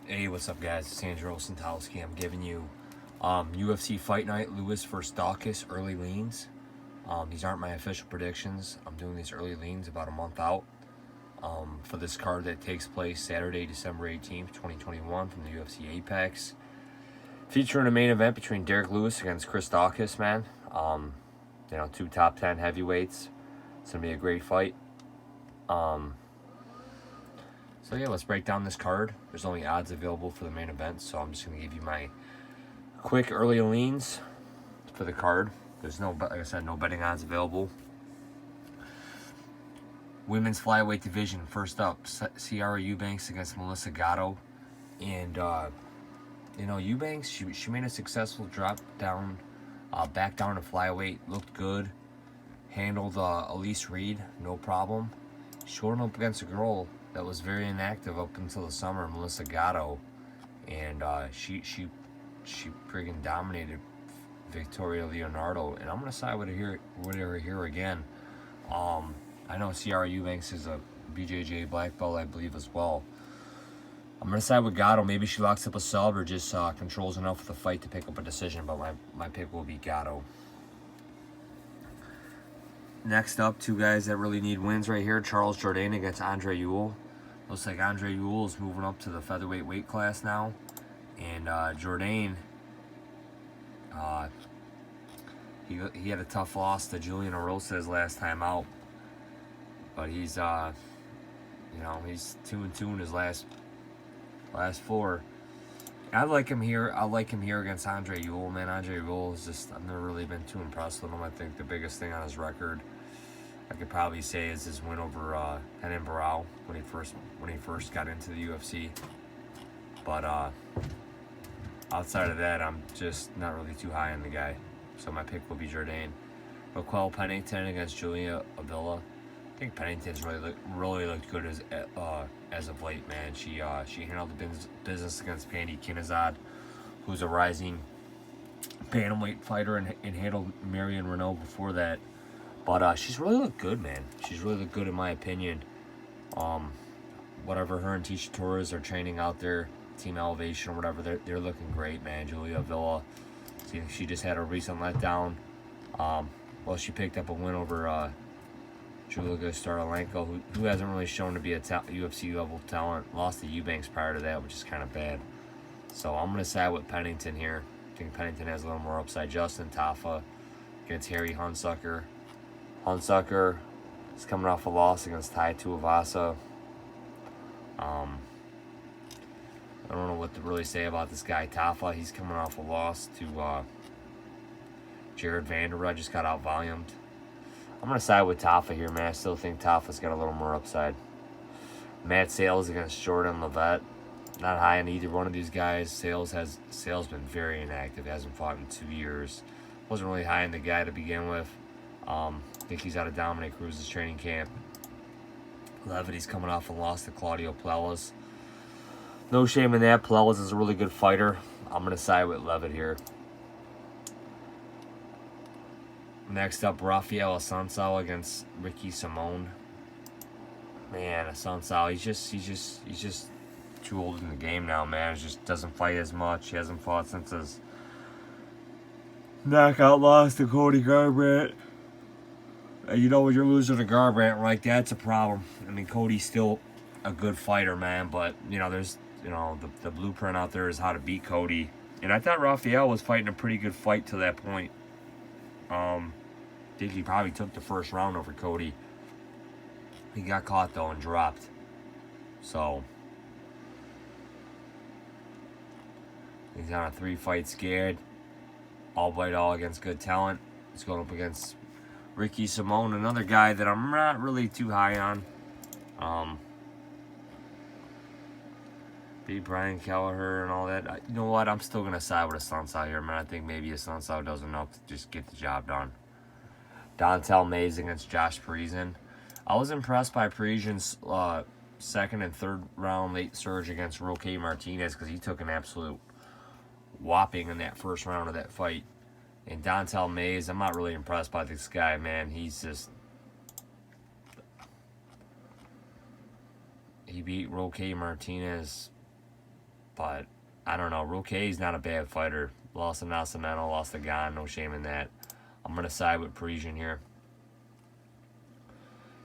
Hey, what's up, guys? It's Andrew Santowski. I'm giving you UFC Fight Night, Lewis vs. Dawkis, early leans. These aren't my official predictions. I'm doing these early leans about a month out for this card that takes place Saturday, December 18th, 2021 from the UFC Apex. Featuring a main event between Derrick Lewis against Chris Dawkis, man. Two top 10 heavyweights. It's going to be a great fight. So yeah, let's break down this card. There's only odds available for the main event, so I'm just going to give you my quick early leans for the card. There's no, like I said, no betting odds available. Women's flyweight division, first up, Ciara Eubanks against Melissa Gatto. And, Eubanks, she made a successful drop down, back down to flyweight, looked good. Handled Elise Reed, no problem. Showing up against a girl that was very inactive up until the summer, Melissa Gatto, and she friggin' dominated Victoria Leonardo, and I'm gonna side with her here again. I know Ciara Eubanks is a BJJ black belt, I believe, as well. I'm gonna side with Gatto. Maybe she locks up a sub or just controls enough of the fight to pick up a decision, but my pick will be Gatto. Next up, two guys that really need wins right here. Charles Jourdain against Andre Ewell. Looks like Andre Ewell is moving up to the featherweight weight class now. And Jourdain, he had a tough loss to Julian Arosas last time out. But he's, he's 2-2 in his last four. I like him here. I like him here against Andre Ewell, man. Andre Ewell is just, I've never really been too impressed with him. I think the biggest thing on his record, I could probably say, is his win over Henan Barao when he first got into the UFC. But outside of that, I'm just not really too high on the guy. So my pick will be Jourdain. Raquel Pennington against Julia Avila. I think Pennington's really looked good as of late, man. She handled the business against Pandy Kinazad, who's a rising bantamweight fighter, and handled Marion Renault before that. But she's really looked good, man. She's really looked good in my opinion. Whatever her and Tisha Torres are training out there, Team Elevation or whatever, they're looking great, man. Julia Avila, she just had a recent letdown. She picked up a win over Julia Starolenko, who hasn't really shown to be a UFC level talent. Lost to Eubanks prior to that, which is kind of bad. So I'm going to side with Pennington here. I think Pennington has a little more upside. Justin Tafa against Harry Hunsucker. Hunsucker is coming off a loss against Tai Tuivasa. I don't know what to really say about this guy. Tafa, he's coming off a loss to Jared Vanderbilt. Just got out-volumed. I'm going to side with Tafa here, man. I still think Tafa's got a little more upside. Matt Sales against Jourdain Leavitt. Not high on either one of these guys. Sales been very inactive. Hasn't fought in 2 years. Wasn't really high on the guy to begin with. I think he's out of Dominic Cruz's training camp. Leavitt, he's coming off a loss to Claudio Puelles. No shame in that. Puelles is a really good fighter. I'm going to side with Leavitt here. Next up, Rafael Assuncao against Ricky Simone. Man, Assuncao, he's just too old in the game now, man. He just doesn't fight as much. He hasn't fought since his knockout loss to Cody Gamrot. And when you're losing to Gamrot like that's a problem. I mean, Cody's still a good fighter, man, but there's the blueprint out there is how to beat Cody. And I thought Rafael was fighting a pretty good fight to that point. I think he probably took the first round over Cody. He got caught though and dropped. So he's on a 3-fight skid. All by all against good talent. He's going up against Ricky Simone, another guy that I'm not really too high on. Beat Brian Kelleher and all that. You know what? I'm still going to side with Assuncao here, man. I think maybe Assuncao does enough to just get the job done. Dontel Mays against Josh Parisian. I was impressed by Parisian's second and third round late surge against Roque Martinez because he took an absolute whopping in that first round of that fight. And Dontel Mays, I'm not really impressed by this guy, man. He's just... He beat Roque Martinez But I don't know. Roquet's not a bad fighter. Lost to Nascimento, lost to Gan. No shame in that. I'm going to side with Parisian here.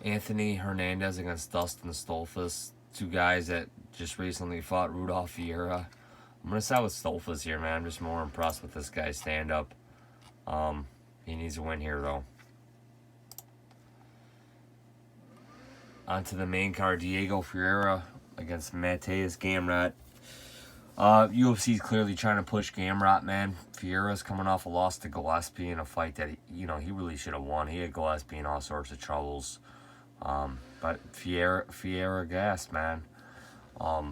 Anthony Hernandez against Dustin Stolfus. Two guys that just recently fought Rudolph Ferreira. I'm going to side with Stolfus here, man. I'm just more impressed with this guy's stand-up. He needs a win here, though. On to the main card, Diego Ferreira against Matthias Gamrat. UFC's clearly trying to push Gamrot, man. Ferreira's coming off a loss to Gillespie in a fight that, he really should have won. He had Gillespie in all sorts of troubles. But Ferreira gassed, man. But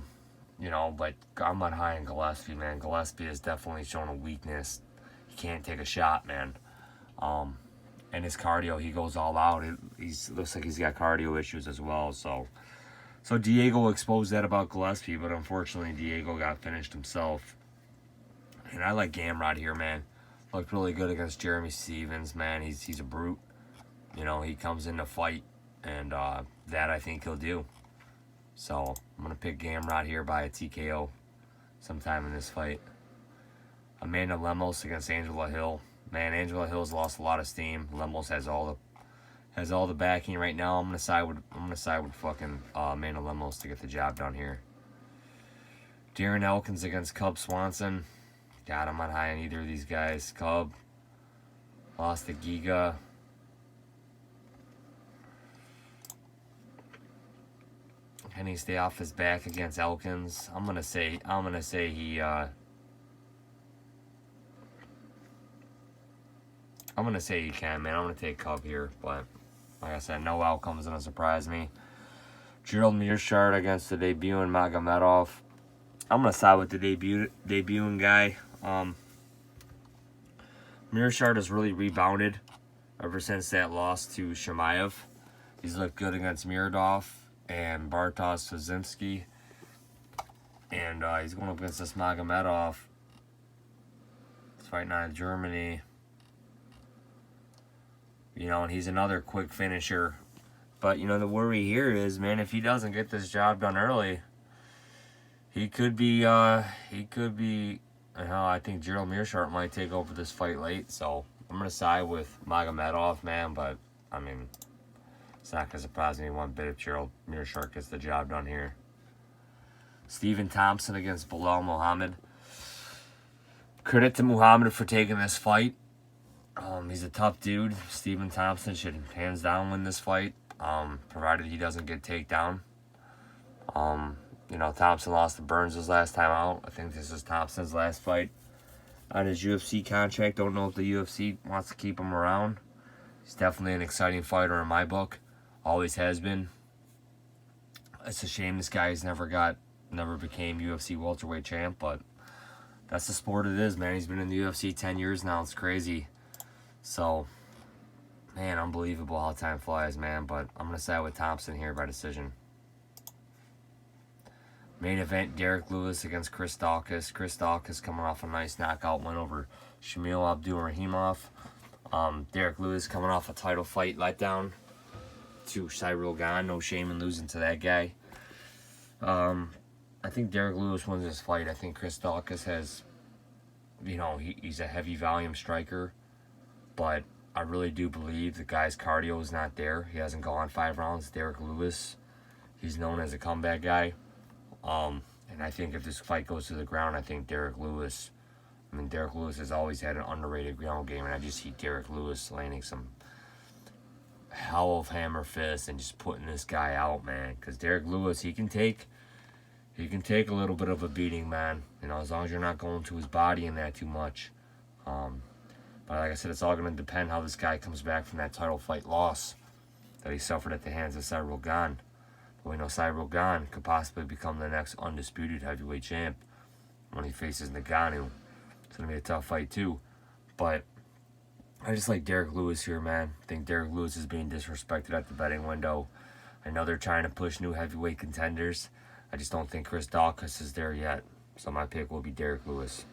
I'm not high on Gillespie, man. Gillespie has definitely shown a weakness. He can't take a shot, man. And his cardio, he goes all out. Looks like he's got cardio issues as well. So Diego exposed that about Gillespie, but unfortunately Diego got finished himself. And I like Gamrot here, man. Looked really good against Jeremy Stevens, man. He's a brute. He comes in to fight, and that I think he'll do. So I'm going to pick Gamrot here by a TKO sometime in this fight. Amanda Lemos against Angela Hill. Man, Angela Hill's lost a lot of steam. Lemos has all the backing right now. I'm gonna side with fucking Amanda Lemos to get the job done here. Darren Elkins against Cub Swanson. God, I'm not high on either of these guys. Cub lost to Giga. Can he stay off his back against Elkins? I'm gonna say he. I'm going to say he can, man. I'm going to take Cub here, but like I said, no outcome's going to surprise me. Gerald Mearshart against the debuting Magomedov. I'm going to side with the debuting guy. Mearshart has really rebounded ever since that loss to Chimaev. He's looked good against Miradov and Bartosz Fazimski. And he's going up against this Magomedov. He's fighting out of Germany. And he's another quick finisher. But, the worry here is, man, if he doesn't get this job done early, I think Gerald Mearshart might take over this fight late. So I'm going to side with Magomedov, man. But, it's not going to surprise me one bit if Gerald Mearshart gets the job done here. Stephen Thompson against Bilal Muhammad. Credit to Muhammad for taking this fight. He's a tough dude. Stephen Thompson should hands down win this fight, provided he doesn't get takedown. Thompson lost to Burns his last time out. I think this is Thompson's last fight on his UFC contract. Don't know if the UFC wants to keep him around. He's definitely an exciting fighter in my book. Always has been. It's a shame this guy's never became UFC welterweight champ, but that's the sport it is, man. He's been in the UFC 10 years now. It's crazy. So, man, unbelievable how time flies, man. But I'm going to side with Thompson here by decision. Main event, Derrick Lewis against Chris Dawkis. Chris Dawkis coming off a nice knockout win over Shamil Abdurakhimov. Derrick Lewis coming off a title fight letdown to Cyril Gane. No shame in losing to that guy. I think Derrick Lewis wins this fight. I think Chris Dawkis has, he's a heavy volume striker. But I really do believe the guy's cardio is not there. He hasn't gone 5 rounds. Derrick Lewis, he's known as a comeback guy. And I think if this fight goes to the ground, I think Derrick Lewis has always had an underrated ground game. And I just see Derrick Lewis landing some hell of hammer fists and just putting this guy out, man. Because Derrick Lewis, he can take a little bit of a beating, man. As long as you're not going to his body in that too much. But like I said, it's all going to depend how this guy comes back from that title fight loss that he suffered at the hands of Cyril Gane. But we know Cyril Gane could possibly become the next undisputed heavyweight champ when he faces Ngannou. It's going to be a tough fight too. But I just like Derrick Lewis here, man. I think Derrick Lewis is being disrespected at the betting window. I know they're trying to push new heavyweight contenders. I just don't think Chris Dawkis is there yet. So my pick will be Derrick Lewis.